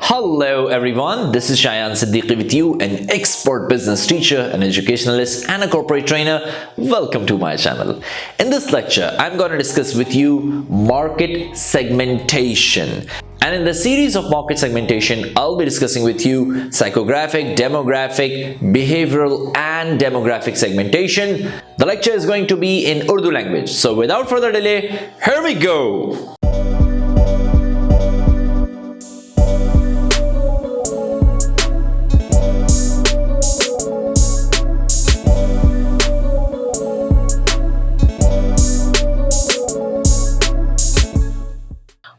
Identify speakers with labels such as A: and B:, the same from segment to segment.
A: Hello everyone, this is Shayan Siddiqui with you, an expert business teacher, an educationalist and a corporate trainer. Welcome to my channel. In this lecture, I'm going to discuss with you market segmentation. And in the series of market segmentation, I'll be discussing with you psychographic, demographic, behavioral and demographic segmentation. The lecture is going to be in Urdu language. So without further delay, here we go.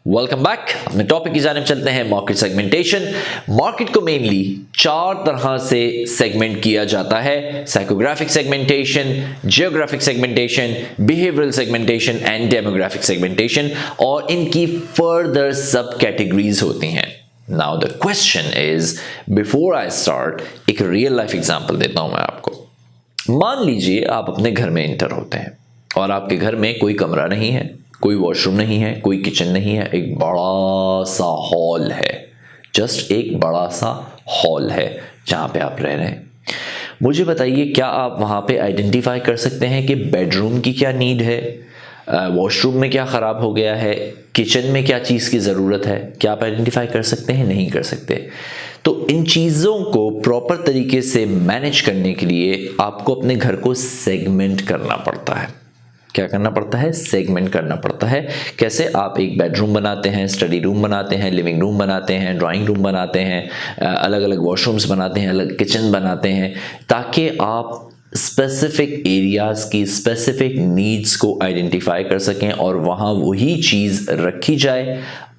A: Welcome back. अपने topic की जानिब चलते हैं, market segmentation. Market को mainly चार तरह से segment किया जाता है: psychographic segmentation, geographic segmentation, behavioural segmentation and demographic segmentation, और इनकी फर्दर सब कैटेगरीज होती हैं। Now the question is, before I start, एक रियल लाइफ एग्जांपल देता हूं मैं आपको। मान लीजिए आप अपने घर में एंटर होते हैं और आपके घर में कोई कमरा नहीं है, कोई वॉशरूम नहीं है, कोई किचन नहीं है, एक बड़ा सा हॉल है। जस्ट एक बड़ा सा हॉल है जहाँ पे आप रह रहे हैं। मुझे बताइए, क्या आप वहाँ पे आइडेंटिफाई कर सकते हैं कि बेडरूम की क्या नीड है, वॉशरूम में क्या ख़राब हो गया है, किचन में क्या चीज़ की ज़रूरत है? क्या आप आइडेंटिफाई कर सकते हैं? नहीं कर सकते। तो इन चीज़ों को प्रॉपर तरीके से मैनेज करने के लिए आपको अपने घर को सेगमेंट करना पड़ता है। क्या करना पड़ता है? सेगमेंट करना पड़ता है। कैसे? आप एक बेडरूम बनाते हैं, स्टडी रूम बनाते हैं, लिविंग रूम बनाते हैं, ड्राइंग रूम बनाते हैं, अलग अलग वॉशरूम्स बनाते हैं, अलग किचन बनाते हैं, ताकि आप स्पेसिफिक एरियाज़ की स्पेसिफिक नीड्स को आइडेंटिफाई कर सकें और वहाँ वही चीज़ रखी जाए,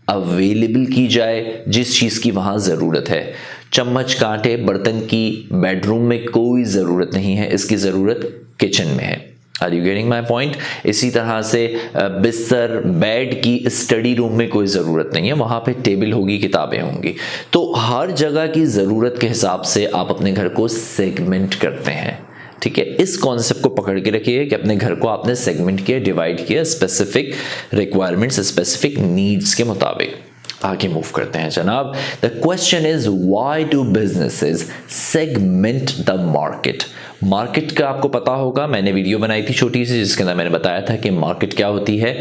A: अवेलेबल की जाए जिस चीज़ की वहाँ ज़रूरत है। चम्मच, कांटे, बर्तन की बेडरूम में कोई ज़रूरत नहीं है, इसकी ज़रूरत किचन में है। Are you getting my point? इसी तरह से बिस्तर, बेड की स्टडी रूम में कोई ज़रूरत नहीं है, वहाँ पे टेबल होगी, किताबें होंगी। तो हर जगह की ज़रूरत के हिसाब से आप अपने घर को सेगमेंट करते हैं। ठीक है, इस कॉन्सेप्ट को पकड़ के रखिए कि अपने घर को आपने सेगमेंट किया, डिवाइड किया स्पेसिफिक रिक्वायरमेंट्स, स्पेसिफिक नीड्स के मुताबिक। आगे मूव करते हैं जनाब। The question is, why do businesses segment the market? Market का आपको पता होगा, मैंने वीडियो बनाई थी छोटी सी जिसके अंदर मैंने बताया था कि मार्केट क्या होती है।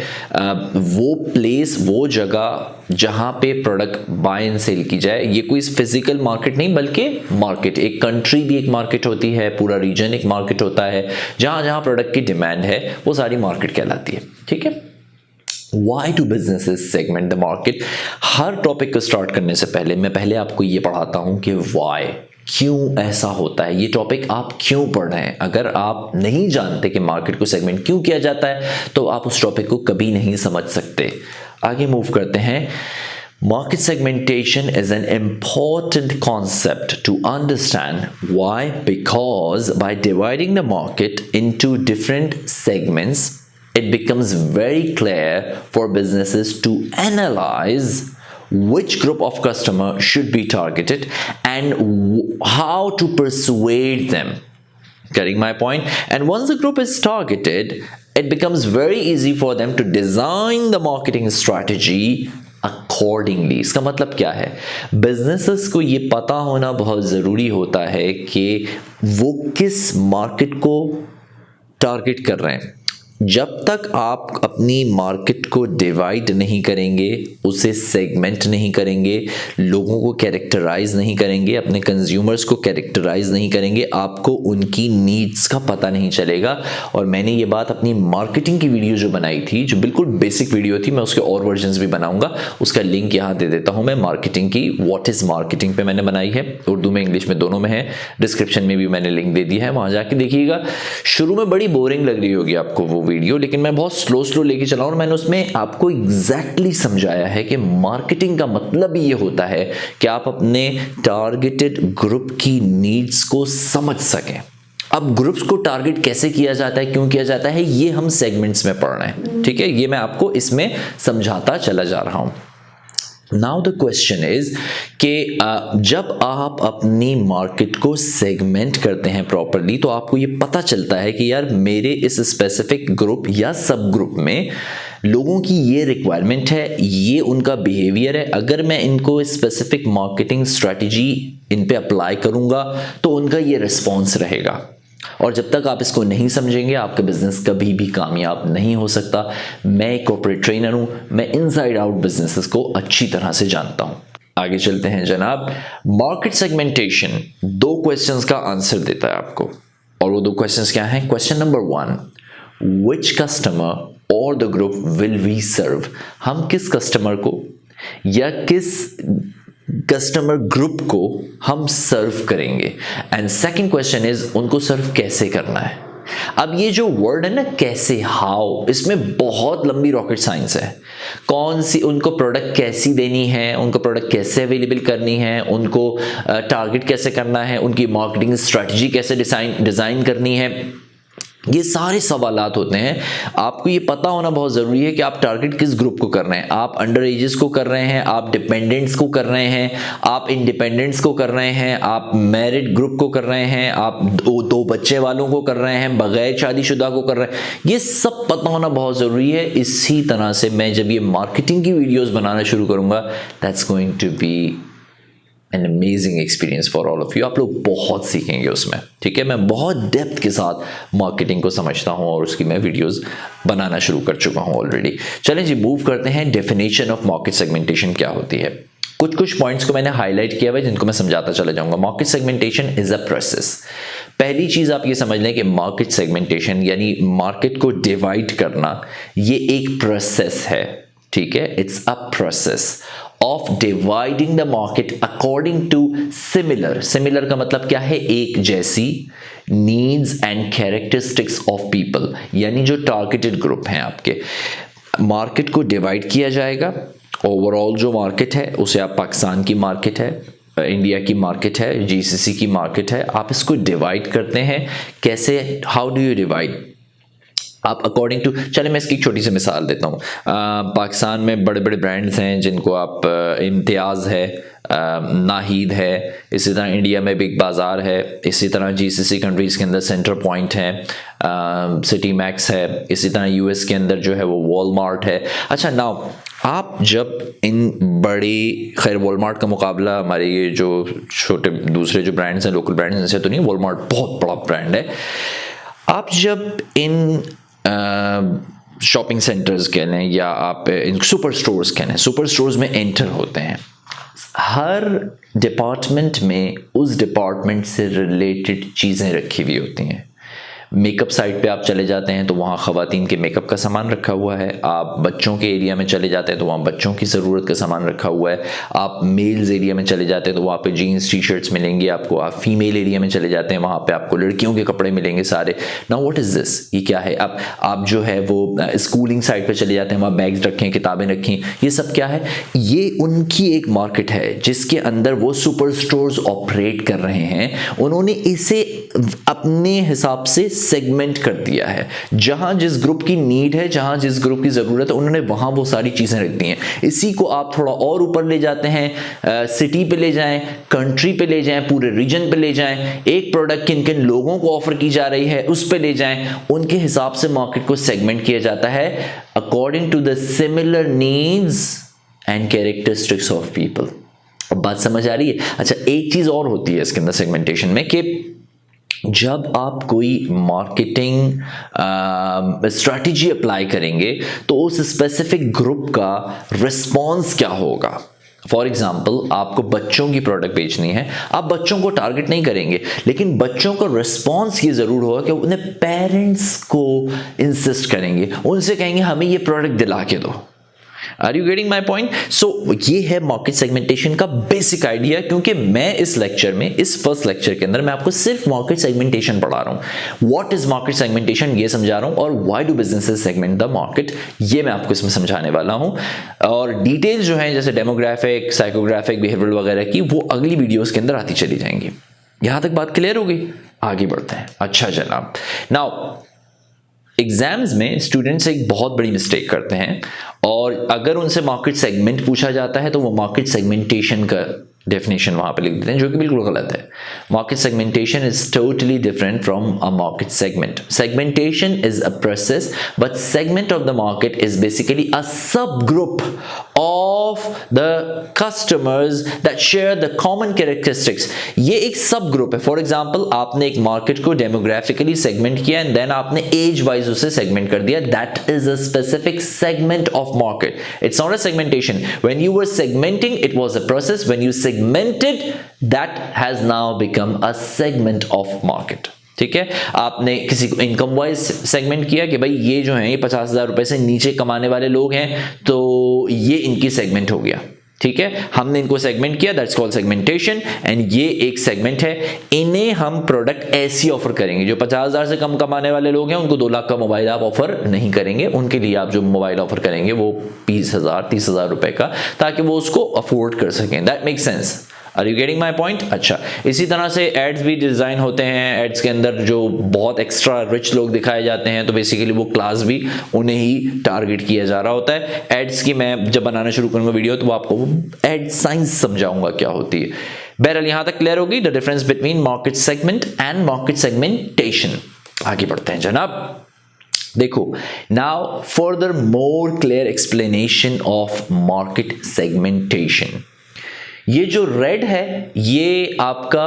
A: वो प्लेस, वो जगह जहाँ पे प्रोडक्ट बाय एंड सेल की जाए। ये कोई फिजिकल मार्केट नहीं, बल्कि मार्केट, एक कंट्री भी एक मार्केट होती है, पूरा रीजन एक मार्केट होता है। जहाँ जहाँ प्रोडक्ट की डिमांड है वो सारी मार्केट कहलाती है। ठीक है, Why do businesses segment the market? Her topic को स्टार्ट करने से पहले मैं पहले आपको ये पढ़ाता हूँ कि why, क्यों ऐसा होता है। ये टॉपिक आप क्यों पढ़ रहे हैं? अगर आप नहीं जानते कि मार्केट को सेगमेंट क्यों किया जाता है तो आप उस टॉपिक को कभी नहीं समझ सकते। आगे मूव करते हैं। Market segmentation is an important concept to understand. Why? Because by dividing the market into different segments, it becomes very clear for businesses to analyze which group of customer should be targeted and how to persuade them. Getting my point? And once the group is targeted, it becomes very easy for them to design the marketing strategy accordingly. इसका मतलब क्या है? Businesses को ये पता होना बहुत ज़रूरी होता है कि वो किस मार्केट को टारगेट कर रहे हैं। जब तक आप अपनी मार्केट को डिवाइड नहीं करेंगे, उसे सेगमेंट नहीं करेंगे, लोगों को कैरेक्टराइज नहीं करेंगे, अपने कंज्यूमर्स को कैरेक्टराइज नहीं करेंगे, आपको उनकी नीड्स का पता नहीं चलेगा। और मैंने ये बात अपनी मार्केटिंग की वीडियो जो बनाई थी, जो बिल्कुल बेसिक वीडियो थी, मैं उसके और वर्जन्स भी बनाऊंगा, उसका लिंक यहाँ दे देता हूँ मैं। मार्केटिंग की, व्हाट इज मार्केटिंग पे मैंने बनाई है, उर्दू में इंग्लिश में दोनों में है, डिस्क्रिप्शन में भी मैंने लिंक दे दिया है, वहाँ जाके देखिएगा। शुरू में बड़ी बोरिंग लग रही होगी आपको वो वीडियो, लेकिन मैं बहुत स्लो लेके चला और मैंने उसमें आपको एग्जैक्टली समझाया है कि मार्केटिंग का मतलब ये होता है कि आप अपने टारगेटेड ग्रुप की नीड्स को समझ सकें। अब ग्रुप्स को टारगेट कैसे किया जाता है, क्यों किया जाता है, ये हम सेगमेंट्स में पढ़ रहे हैं। ठीक है, ये मैं आपको इसमें समझाता चला जा रहा हूं। नाउ द क्वेश्चन इज कि जब आप अपनी मार्केट को सेगमेंट करते हैं प्रॉपरली तो आपको ये पता चलता है कि यार मेरे इस स्पेसिफिक ग्रुप या सब ग्रुप में लोगों की ये रिक्वायरमेंट है, ये उनका बिहेवियर है, अगर मैं इनको स्पेसिफिक मार्केटिंग स्ट्रैटेजी इन पे अप्लाई करूंगा तो उनका ये रिस्पॉन्स रहेगा। और जब तक आप इसको नहीं समझेंगे आपका बिजनेस कभी भी कामयाब नहीं हो सकता। मैं एक कॉर्पोरेट ट्रेनर हूं, मैं इनसाइड आउट बिजनेसेस को अच्छी तरह से जानता हूं। आगे चलते हैं जनाब। मार्केट सेगमेंटेशन 2 क्वेश्चंस का आंसर देता है आपको, और वो 2 क्वेश्चंस क्या हैं? क्वेश्चन नंबर 1, विच कस्टमर और the group will we serve? हम किस कस्टमर को या किस कस्टमर ग्रुप को हम सर्व करेंगे। एंड सेकंड क्वेश्चन इज उनको सर्व कैसे करना है। अब ये जो वर्ड है ना कैसे, हाउ, इसमें बहुत लंबी रॉकेट साइंस है। कौन सी उनको प्रोडक्ट कैसी देनी है, उनको प्रोडक्ट कैसे अवेलेबल करनी है, उनको टारगेट कैसे करना है, उनकी मार्केटिंग स्ट्रेटजी कैसे डिजाइन करनी है, ये सारे सवालात होते हैं। आपको ये पता होना बहुत ज़रूरी है कि आप टारगेट किस ग्रुप को कर रहे हैं। आप अंडर एजेस को कर रहे हैं, आप डिपेंडेंट्स को कर रहे हैं, आप इंडिपेंडेंट्स को कर रहे हैं, आप मैरिड ग्रुप को कर रहे हैं, आप दो बच्चे वालों को कर रहे हैं, बगैर शादीशुदा को कर रहे हैं। ये सब पता होना बहुत ज़रूरी है। इसी तरह से मैं जब ये मार्केटिंग की वीडियोज़ बनाना शुरू करूँगा, that's going to be an amazing experience for all of you. आप लोग बहुत सीखेंगे उसमें, ठीक है। मैं बहुत डेप्थ के साथ मार्केटिंग को समझता हूं और उसकी मैं वीडियोस बनाना शुरू कर चुका हूं ऑलरेडी। चलें जी, मूव करते हैं। डेफिनेशन ऑफ मार्केट सेगमेंटेशन क्या होती है? कुछ पॉइंट्स को मैंने हाईलाइट किया हुआ है जिनको मैं समझाता चला जाऊंगा। Market segmentation is a process. पहली चीज आप ये समझ लें कि मार्केट सेगमेंटेशन यानी मार्केट को डिवाइड करना, ये एक प्रोसेस है, ठीक है। It's a process of dividing the market according to similar का मतलब क्या है? एक जैसी needs and characteristics of people, यानी जो टारगेटेड ग्रुप हैं आपके। मार्केट को डिवाइड किया जाएगा। ओवरऑल जो मार्केट है उसे आप पाकिस्तान की मार्केट है, इंडिया की मार्केट है, जीसीसी की मार्केट है, आप इसको डिवाइड करते हैं। कैसे? How do you divide? आप अकॉर्डिंग टू, चले मैं इसकी एक छोटी सी मिसाल देता हूँ। पाकिस्तान में बड़े बड़े ब्रांड्स हैं जिनको आप इम्तियाज़ है, नाहिद है, इसी तरह इंडिया में बिग बाज़ार है, इसी तरह जीसीसी कंट्रीज़ के अंदर सेंटर पॉइंट है, सिटी मैक्स है, इसी तरह यूएस के अंदर जो है वो वॉलमार्ट है। अच्छा, नाउ आप जब इन बड़ी, खैर वॉलमार्ट का मुकाबला हमारे ये जो छोटे दूसरे जो ब्रांड्स हैं, लोकल ब्रांड्स, इनसे तो नहीं, वॉलमार्ट बहुत बड़ा ब्रांड है। आप जब इन शॉपिंग सेंटर्स कह लें या आप इन सुपर स्टोर्स कह लें, सुपर स्टोर्स में एंटर होते हैं, हर डिपार्टमेंट में उस डिपार्टमेंट से रिलेटेड चीज़ें रखी हुई होती हैं। मेकअप साइड पे आप चले जाते हैं तो वहाँ ख़वातीन के मेकअप का सामान रखा हुआ है। आप बच्चों के एरिया में चले जाते हैं तो वहाँ बच्चों की ज़रूरत का सामान रखा हुआ है। आप मेल्स एरिया में चले जाते हैं तो वहाँ पे जीन्स टी शर्ट्स मिलेंगे आपको। आप फीमेल एरिया में चले जाते हैं, वहाँ पे आपको लड़कियों के कपड़े मिलेंगे सारे। Now what is this? ये क्या है? आप जो है वो स्कूलिंग साइड पर चले जाते हैं, वहाँ बैग्स रखें, किताबें रखें, ये सब क्या है? ये उनकी एक मार्केट है जिसके अंदर वो सुपर स्टोर्स ऑपरेट कर रहे हैं। उन्होंने इसे अपने हिसाब से सेगमेंट कर दिया है। जहां जिस ग्रुप की नीड है, जहां जिस ग्रुप की जरूरत है, उन्होंने वहां वो सारी चीजें रख दी हैं। इसी को आप थोड़ा और ऊपर ले जाते हैं, सिटी पे ले जाएं, कंट्री पे ले जाएं, पूरे रीजन पे ले जाएं, एक प्रोडक्ट किन किन लोगों को ऑफर की जा रही है उस पे ले जाएं। उनके हिसाब से मार्केट को सेगमेंट किया जाता है according to the similar needs and characteristics of people. अब बात समझ आ रही है? अच्छा, एक चीज और होती है इसके अंदर सेगमेंटेशन में कि जब आप कोई मार्केटिंग स्ट्रैटेजी अप्लाई करेंगे तो उस स्पेसिफिक ग्रुप का रिस्पॉन्स क्या होगा। फॉर एग्जाम्पल, आपको बच्चों की प्रोडक्ट बेचनी है, आप बच्चों को टारगेट नहीं करेंगे, लेकिन बच्चों का रिस्पॉन्स ये जरूर होगा कि उन्हें पेरेंट्स को इंसिस्ट करेंगे, उनसे कहेंगे हमें ये प्रोडक्ट दिला के दो। Are you getting my point? So ये है मार्केट सेगमेंटेशन का बेसिक आइडिया। क्योंकि मैं इस लेक्चर में, इस फर्स्ट लेक्चर के अंदर मैं आपको सिर्फ मार्केट सेगमेंटेशन पढ़ा रहा हूं। व्हाट इज मार्केट सेगमेंटेशन ये समझा रहा हूं, और why do businesses segment the market ये मैं आपको इसमें समझाने वाला हूं। और डिटेल्स जो है जैसे डेमोग्राफिक, साइकोग्राफिक, बिहेवियरल वगैरह की, वो अगली वीडियोज के अंदर आती चली जाएंगी। यहां तक बात क्लियर होगी? आगे बढ़ते हैं। अच्छा जनाब, नाउ एग्जाम्स में स्टूडेंट्स एक बहुत बड़ी मिस्टेक करते हैं, और अगर उनसे मार्केट सेगमेंट पूछा जाता है तो वो मार्केट सेगमेंटेशन का डेफिनेशन वहां पे लिख देते हैं, जो कि बिल्कुल गलत है। Market segmentation is totally different from a market segment. Segmentation is a process, but segment of the market is basically a sub group of the customers that share the common characteristics. ये एक सब group है। For example, आपने एक market को demographically segment किया and then आपने age wise उसे सेगमेंट कर दिया, that is a specific segment of market. It's not a segmentation. When you were segmenting, it was a process. When you segmented, that has now become a segment of market। ठीक है, आपने किसी को income wise segment किया कि भाई ये जो है ये 50,000 रुपए से नीचे कमाने वाले लोग हैं, तो ये इनकी सेगमेंट हो गया। ठीक है, हमने इनको सेगमेंट किया, दैट्स कॉल्ड सेगमेंटेशन। एंड ये एक सेगमेंट है। इन्हें हम प्रोडक्ट ऐसी ऑफर करेंगे, जो 50,000 से कम कमाने वाले लोग हैं उनको 2 लाख का मोबाइल आप ऑफर नहीं करेंगे। उनके लिए आप जो मोबाइल ऑफर करेंगे वो 20,000 30,000 रुपए का, ताकि वो उसको अफोर्ड कर सकें। That make sense. Are you getting my point? अच्छा, इसी तरह से एड्स भी डिजाइन होते हैं। एड्स के अंदर जो बहुत एक्स्ट्रा रिच लोग दिखाए जाते हैं, तो बेसिकली वो क्लास भी उन्हें ही टारगेट किया जा रहा होता है। एड्स की मैं जब बनाना शुरू करूंगा वीडियो, तो आपको एड साइंस समझाऊंगा क्या होती है। बहरहाल यहां तक क्लियर होगी the difference between market segment and market segmentation. आगे बढ़ते हैं जनाब। देखो, now further more clear explanation of market segmentation. ये जो रेड है ये आपका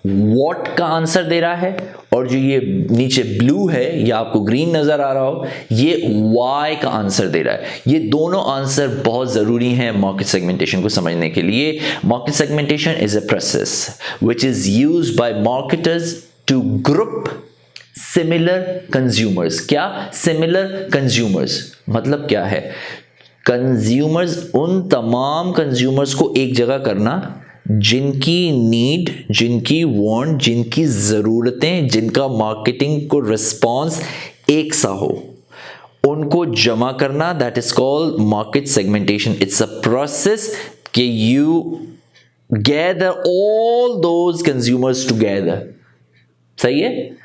A: व्हाट का आंसर दे रहा है, और जो ये नीचे ब्लू है या आपको ग्रीन नजर आ रहा हो, ये वाई का आंसर दे रहा है। ये दोनों आंसर बहुत जरूरी हैं मार्केट सेगमेंटेशन को समझने के लिए। Market segmentation is a process which is used by marketers to group similar consumers. क्या? सिमिलर कंज्यूमर्स मतलब क्या है? कंज्यूमर्स, उन तमाम कंज्यूमर्स को एक जगह करना जिनकी नीड, जिनकी वांट, जिनकी ज़रूरतें, जिनका मार्केटिंग को रिस्पॉन्स एक सा हो, उनको जमा करना। That is called market segmentation. It's a process कि you gather all those consumers together. सही है?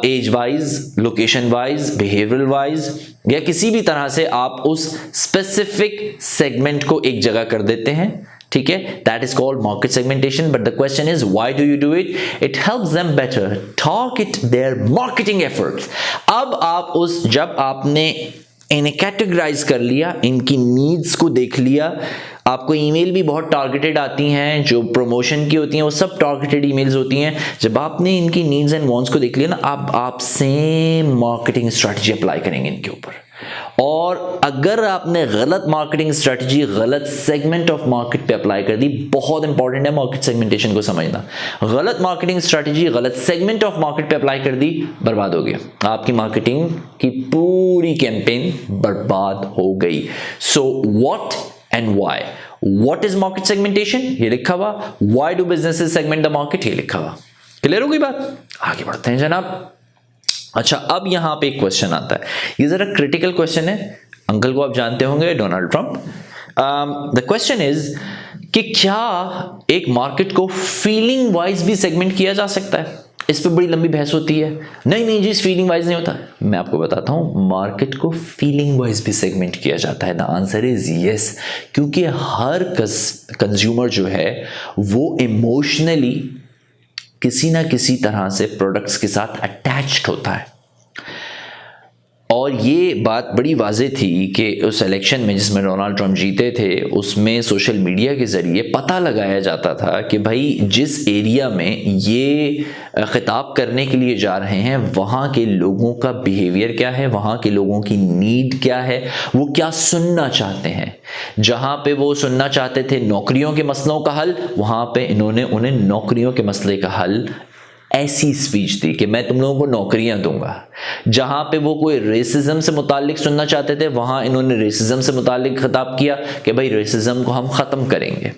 A: Age wise, location wise, behavioural wise, या किसी भी तरह से आप उस स्पेसिफिक सेगमेंट को एक जगह कर देते हैं। ठीक है, that is called market segmentation. But the question is why do you do it? It helps them better target their marketing efforts. अब आप जब आपने इन्हें कैटेगराइज कर लिया, इनकी नीड्स को देख लिया, आपको ईमेल भी बहुत टारगेटेड आती हैं, जो प्रमोशन की होती हैं वो सब टारगेटेड ईमेल्स होती हैं। जब आपने इनकी नीड्स एंड वांट्स को देख लिया ना, अब आप सेम मार्केटिंग स्ट्रेटजी अप्लाई करेंगे इनके ऊपर। और अगर आपने गलत मार्केटिंग स्ट्रेटजी गलत सेगमेंट ऑफ मार्केट पे अप्लाई कर दी, बहुत इंपॉर्टेंट है मार्केट सेगमेंटेशन को समझना। गलत मार्केटिंग स्ट्रेटजी गलत सेगमेंट ऑफ मार्केट पे अप्लाई कर दी, बर्बाद हो गया। आपकी मार्केटिंग की पूरी कैंपेन बर्बाद हो गई। So what and why? What is market segmentation? ये लिखा हुआ। Why do businesses segment the market? ये लिखा हुआ। क्लियर हो गई बात? आगे बढ़ते हैं जनाब। अच्छा, अब यहां पे एक क्वेश्चन आता है, ये जरा क्रिटिकल क्वेश्चन है। अंकल को आप जानते होंगे, Donald Trump. The question is कि क्या एक मार्केट को फीलिंग वाइज भी सेगमेंट किया जा सकता है? इस पे बड़ी लंबी बहस होती है। नहीं जी, फीलिंग वाइज नहीं होता। मैं आपको बताता हूं, मार्केट को फीलिंग वाइज भी सेगमेंट किया जाता है। द आंसर इज यस, क्योंकि हर कंज्यूमर जो है वो इमोशनली किसी ना किसी तरह से प्रोडक्ट्स के साथ अटैच्ड होता है। और ये बात बड़ी वाज़ेह थी कि उस इलेक्शन में जिसमें डोनाल्ड ट्रंप जीते थे, उसमें सोशल मीडिया के ज़रिए पता लगाया जाता था कि भाई जिस एरिया में ये खिताब करने के लिए जा रहे हैं, वहाँ के लोगों का बिहेवियर क्या है, वहाँ के लोगों की नीड क्या है, वो क्या सुनना चाहते हैं। जहाँ पे वो सुनना चाहते थे नौकरियों के मसलों का हल, वहाँ पे इन्होंने उन्हें नौकरियों के मसले का हल ऐसी स्पीच दी कि मैं तुम लोगों को नौकरियां दूंगा। जहां पे वो कोई रेसिज्म से मुतालिक सुनना चाहते थे, वहां इन्होंने रेसिज्म से मुतालिक खिताब किया कि भाई रेसिज्म को हम ख़त्म करेंगे।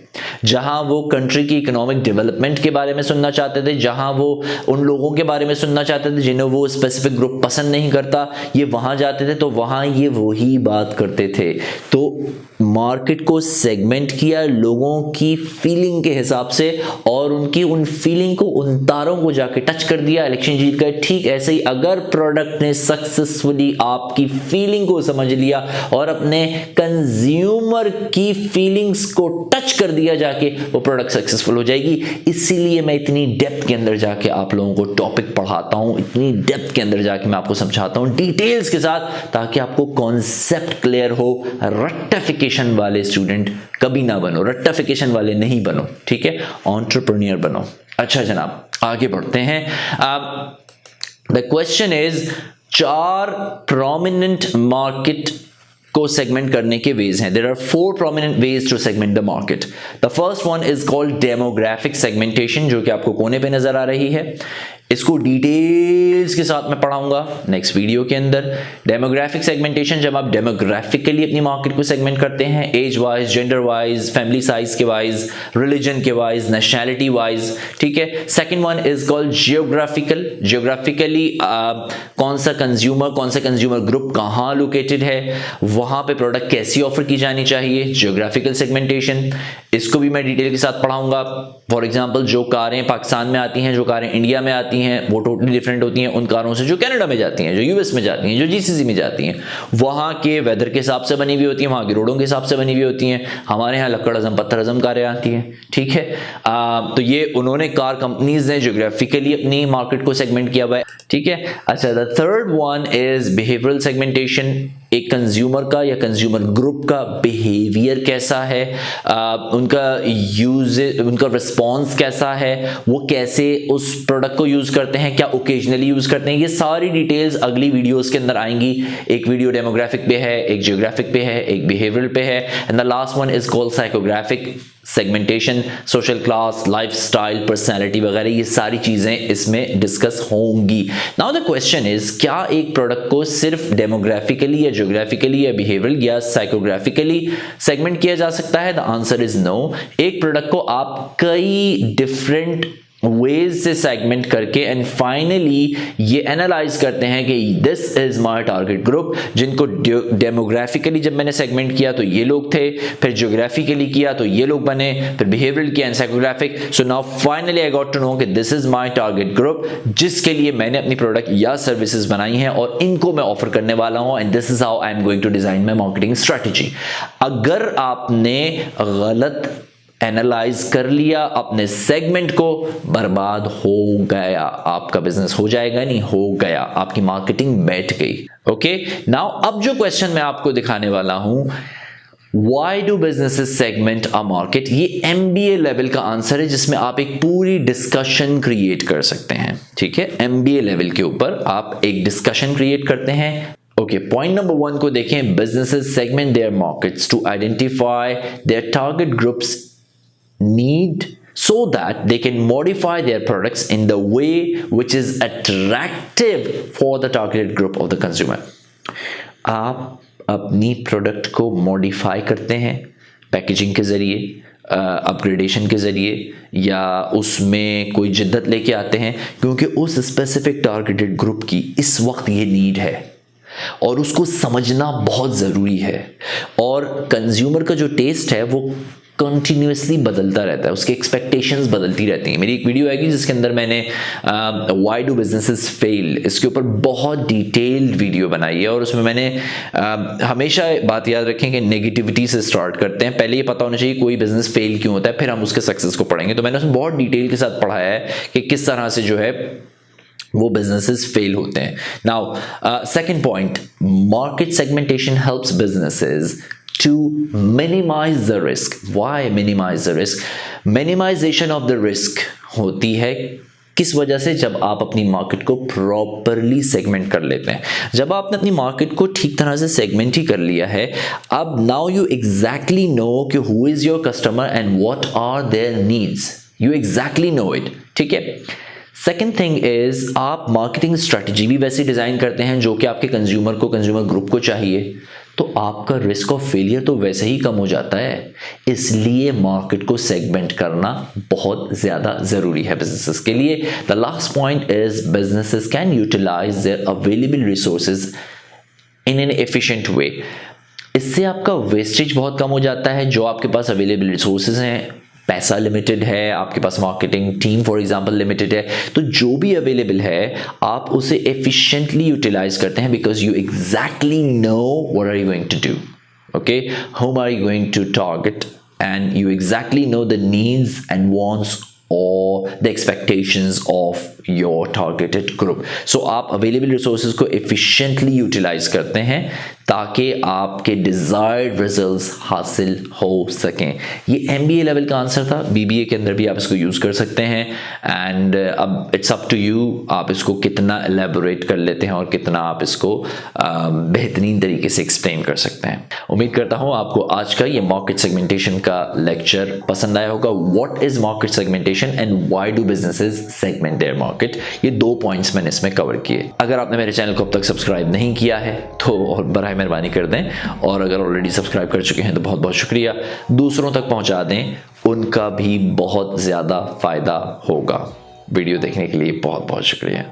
A: जहां वो कंट्री की इकोनॉमिक डेवलपमेंट के बारे में सुनना चाहते थे, जहां वो उन लोगों के बारे में सुनना चाहते थे जिन्हें वो स्पेसिफिक ग्रुप पसंद नहीं करता, ये वहां जाते थे तो वहां ये वही बात करते थे। तो मार्केट को सेगमेंट किया लोगों की फीलिंग के हिसाब से और उनकी उन फीलिंग को, उन तारों को जाके टच कर दिया, इलेक्शन जीत गए। ठीक ऐसे ही अगर प्रोडक्ट ने सक्सेसफुली आपकी फीलिंग को समझ लिया और अपने कंज्यूमर की फीलिंग्स को टच कर दिया जाके, वो प्रोडक्ट सक्सेसफुल हो जाएगी। इसीलिए मैं इतनी डेप्थ के अंदर जाके आप लोगों को टॉपिक पढ़ाता हूं, इतनी डेप्थ के अंदर जाके मैं आपको समझाता हूं डिटेल्स के साथ, ताकि आपको कॉन्सेप्ट क्लियर हो। रट्टाफिकेशन वाले स्टूडेंट कभी ना बनो, रट्टाफिकेशन वाले नहीं बनो, ठीक है, एंटरप्रेन्योर बनो। अच्छा जनाब, आगे बढ़ते हैं। The question is 4 prominent market को सेगमेंट करने के वेज हैं। There are 4 prominent ways to segment the market. The first one is called demographic segmentation, जो कि आपको कोने पे नजर आ रही है। इसको डिटेल्स के साथ मैं पढ़ाऊंगा नेक्स्ट वीडियो के अंदर। डेमोग्राफिक सेगमेंटेशन, जब आप डेमोग्राफिकली अपनी मार्केट को सेगमेंट करते हैं, age wise, gender wise, family size के वाइज, रिलीजन के वाइज, नेशनैलिटी वाइज, ठीक है। Second one is called geographical. Geographically कौन सा कंज्यूमर ग्रुप कहाँ लोकेटेड है, वहां पे प्रोडक्ट कैसी ऑफर की जानी चाहिए, जियोग्राफिकल सेगमेंटेशन। इसको भी मैं डिटेल के साथ पढ़ाऊंगा। फॉर एग्जांपल, जो कारें पाकिस्तान में आती हैं, जो कारें इंडिया में आती हैं, वो टोटली डिफरेंट होती हैं उन कारों से जो कनाडा में जाती हैं, जो यूएस में जाती हैं, जो जीसीसी में जाती हैं। वहां के वेदर के हिसाब से बनी हुई होती हैं, वहां के रोडों के हिसाब से बनी हुई होती हैं। हमारे यहाँ लक्कड़ अज़म पत्थर अज़म कारें आती हैं, ठीक है। तो ये उन्होंने कार कंपनीज ने जियोग्राफिकली अपनी मार्केट को सेगमेंट किया हुआ है, ठीक है। अच्छा, the third one is behavioural segmentation. एक कंज्यूमर का या कंज्यूमर ग्रुप का बिहेवियर कैसा है, उनका रिस्पॉन्स कैसा है, वो कैसे उस प्रोडक्ट को यूज करते हैं, क्या ओकेजनली यूज करते हैं, ये सारी डिटेल्स अगली वीडियोस के अंदर आएंगी। एक वीडियो डेमोग्राफिक पे है, एक जियोग्राफिक पे है, एक बिहेवियरल पे है, and the last one is called psychographic segmentation. Social class, lifestyle, personality वगैरह ये सारी चीजें इसमें डिस्कस होंगी। नाउ द क्वेश्चन इज, क्या एक प्रोडक्ट को सिर्फ डेमोग्राफिकली या जियोग्राफिकली या बिहेवियरल या साइकोग्राफिकली सेगमेंट किया जा सकता है? The answer is no. एक प्रोडक्ट को आप कई डिफरेंट वेज से सेगमेंट करके एंड फाइनली ये एनालाइज करते हैं कि this is my target group. जिनको डेमोग्राफिकली जब मैंने सेगमेंट किया तो ये लोग थे, फिर जियोग्राफिकली किया तो ये लोग बने, फिर बिहेवियरल किया and psychographic. So now finally I got to know कि this is my target group, जिसके लिए मैंने अपनी प्रोडक्ट या सर्विसेज बनाई हैं और इनको मैं ऑफर करने वाला हूं, and this is how I am going to design my marketing strategy. अगर आपने गलत एनालाइज कर लिया अपने सेगमेंट को, बर्बाद हो गया, आपका बिजनेस हो जाएगा नहीं, हो गया, आपकी मार्केटिंग बैठ गई। ओके, नाउ अब जो क्वेश्चन मैं आपको दिखाने वाला हूं, Why do businesses segment a market? ये MBA लेवल का आंसर है, जिसमें आप एक पूरी डिस्कशन क्रिएट कर सकते हैं, ठीक है। MBA लेवल के ऊपर आप एक डिस्कशन क्रिएट करते हैं। ओके, पॉइंट नंबर 1 को देखें। Businesses segment their markets to identify their target groups need so that they can modify their products in the way which is attractive for the targeted group of the consumer. आप अपनी product को modify करते हैं packaging के ज़रिए, upgradation के ज़रिए, या उसमें कोई जिद्दत लेके आते हैं क्योंकि उस स्पेसिफिक टारगेटेड ग्रुप की इस वक्त ये नीड है और उसको समझना बहुत ज़रूरी है। और कंज्यूमर का जो टेस्ट है वो कंटिन्यूसली बदलता रहता है, उसके एक्सपेक्टेशंस बदलती रहती हैं। मेरी एक वीडियो आएगी जिसके अंदर मैंने व्हाई डू बिजनेसेस फेल, इसके ऊपर बहुत डिटेल्ड वीडियो बनाई है और उसमें मैंने हमेशा बात याद रखें कि नेगेटिविटी से स्टार्ट करते हैं। पहले ये पता होना चाहिए कोई बिजनेस फेल क्यों होता है, फिर हम उसके सक्सेस को पढ़ेंगे। तो मैंने उसमें बहुत डिटेल के साथ पढ़ाया है कि किस तरह से जो है वो बिजनेसेस फेल होते हैं। Now second point, market segmentation helps businesses to minimize the risk. Why minimize the risk? Minimization of the risk होती है किस वजह से? जब आप अपनी मार्केट को प्रॉपरली सेगमेंट कर लेते हैं। जब आपने अपनी मार्केट को ठीक तरह से सेगमेंट ही कर लिया है, अब नाउ यू एग्जैक्टली नो कि who is your customer and what are their needs, you exactly know it, ठीक है। सेकेंड थिंग इज, आप मार्केटिंग स्ट्रेटजी भी वैसे डिजाइन करते हैं जो कि आपके कंज्यूमर को, कंज्यूमर ग्रुप को चाहिए, तो आपका रिस्क ऑफ फेलियर तो वैसे ही कम हो जाता है। इसलिए मार्केट को सेगमेंट करना बहुत ज्यादा जरूरी है बिजनेसेस के लिए। The last point is, businesses can utilise their available resources in an efficient way. इससे आपका वेस्टेज बहुत कम हो जाता है। जो आपके पास अवेलेबल रिसोर्सेज हैं, पैसा लिमिटेड है, आपके पास marketing team for example limited है, तो जो भी अवेलेबल है आप उसे एफिशिएंटली यूटिलाइज करते हैं because you exactly know what are you going to do, okay, whom are you going to target, and you exactly know the needs and wants or the expectations of your targeted group. So आप available resources को efficiently utilize करते हैं ताकि आपके desired results हासिल हो सकें। ये MBA लेवल का आंसर था, BBA के अंदर भी आप इसको यूज़ कर सकते हैं। एंड अब इट्स अप टू यू, आप इसको कितना एलेबोरेट कर लेते हैं और कितना आप इसको बेहतरीन तरीके से एक्सप्लेन कर सकते हैं। उम्मीद करता हूँ आपको आज का ये मार्केट सेगमेंटेशन का लेक्चर पसंद आया होगा। What is market segmentation and why do businesses segment their market, ये 2 पॉइंट्स मैंने इसमें कवर किए। अगर आपने मेरे चैनल को अब तक सब्सक्राइब नहीं किया है तो और बराए मेहरबानी कर दें, और अगर ऑलरेडी सब्सक्राइब कर चुके हैं तो बहुत बहुत शुक्रिया। दूसरों तक पहुंचा दें, उनका भी बहुत ज़्यादा फायदा होगा। वीडियो देखने के लिए बहुत बहुत शुक्रिया।